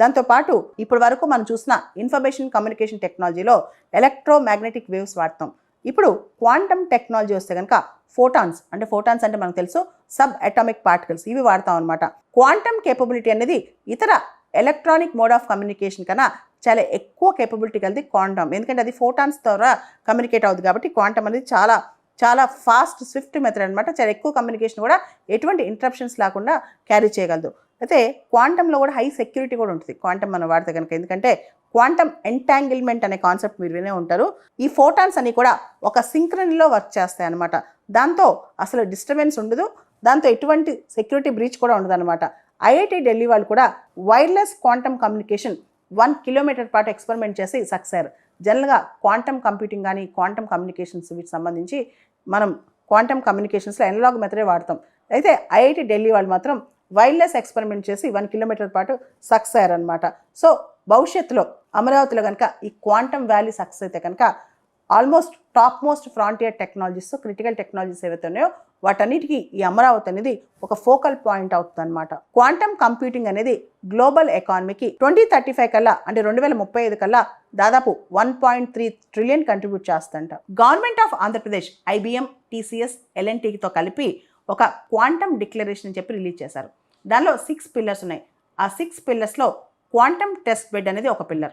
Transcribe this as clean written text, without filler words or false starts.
దాంతోపాటు ఇప్పటి వరకు మనం చూసిన ఇన్ఫర్మేషన్ కమ్యూనికేషన్ టెక్నాలజీలో ఎలక్ట్రోమాగ్నెటిక్ వేవ్స్ వాడతాం. ఇప్పుడు క్వాంటమ్ టెక్నాలజీ వస్తే కనుక ఫోటాన్స్ అంటే మనకు తెలుసు సబ్ అటామిక్ పార్టికల్స్, ఇవి వాడతాం అనమాట. క్వాంటమ్ కేపబిలిటీ అనేది ఇతర ఎలక్ట్రానిక్ మోడ్ ఆఫ్ కమ్యూనికేషన్ కన్నా చాలా ఎక్కువ కేపబిలిటీ కలిది క్వాంటమ్. ఎందుకంటే అది ఫోటాన్స్ ద్వారా కమ్యూనికేట్ అవుతుంది కాబట్టి క్వాంటమ్ అనేది చాలా చాలా ఫాస్ట్ స్విఫ్ట్ మెథడ్ అనమాట. చాలా ఎక్కువ కమ్యూనికేషన్ కూడా ఎటువంటి ఇంటరప్షన్స్ లేకుండా క్యారీ చేయగలదు. అయితే క్వాంటంలో కూడా హై సెక్యూరిటీ కూడా ఉంటుంది క్వాంటమ్ మనం వాడితే కనుక. ఎందుకంటే క్వాంటమ్ ఎంటాంగిల్మెంట్ అనే కాన్సెప్ట్ మీరు వినే ఉంటారు. ఈ ఫోటాన్స్ అన్ని కూడా ఒక సింక్రనీలో వర్క్ చేస్తాయి అనమాట. దాంతో అసలు డిస్టర్బెన్స్ ఉండదు, దాంతో ఎటువంటి సెక్యూరిటీ బ్రీచ్ కూడా ఉండదు అనమాట. ఐఐటి ఢిల్లీ వాళ్ళు కూడా వైర్లెస్ క్వాంటమ్ కమ్యూనికేషన్ 1 కిలోమీటర్ పాటు ఎక్స్పెరిమెంట్ చేసి సక్సెస్ అయ్యారు. జనరల్గా క్వాంటమ్ కంప్యూటింగ్ కానీ క్వాంటమ్ కమ్యూనికేషన్స్ వీటికి సంబంధించి మనం క్వాంటమ్ కమ్యూనికేషన్స్లో ఎనలాగ్ మెథడే వాడతాం. అయితే ఐఐటి ఢిల్లీ వాళ్ళు మాత్రం వైర్లెస్ ఎక్స్పెరిమెంట్ చేసి 1 కిలోమీటర్ పాటు సక్సెస్ అయ్యారనమాట. సో భవిష్యత్తులో అమరావతిలో కనుక ఈ క్వాంటమ్ వ్యాలీ సక్సెస్ అయితే కనుక almost top most frontier technologies, critical technologies ఏవైతే ఉన్నాయో వాటన్నిటికీ ఈ అమరావతి అనేది ఒక ఫోకల్ పాయింట్ అవుతుంది అనమాట. క్వాంటమ్ కంప్యూటింగ్ అనేది గ్లోబల్ ఎకానమీకి 2035 కల్లా అంటే 2035 కల్లా దాదాపు 1.3 ట్రిలియన్ కంట్రిబ్యూట్ చేస్తుంట. Government of Andhra Pradesh, IBM, TCS, ఎల్ఎన్టీతో కలిపి ఒక క్వాంటమ్ డిక్లరేషన్ అని చెప్పి రిలీజ్ చేశారు. దానిలో 6 పిల్లర్స్ ఉన్నాయి. ఆ 6 పిల్లర్స్లో క్వాంటమ్ టెస్ట్ బెడ్ అనేది ఒక పిల్లర్.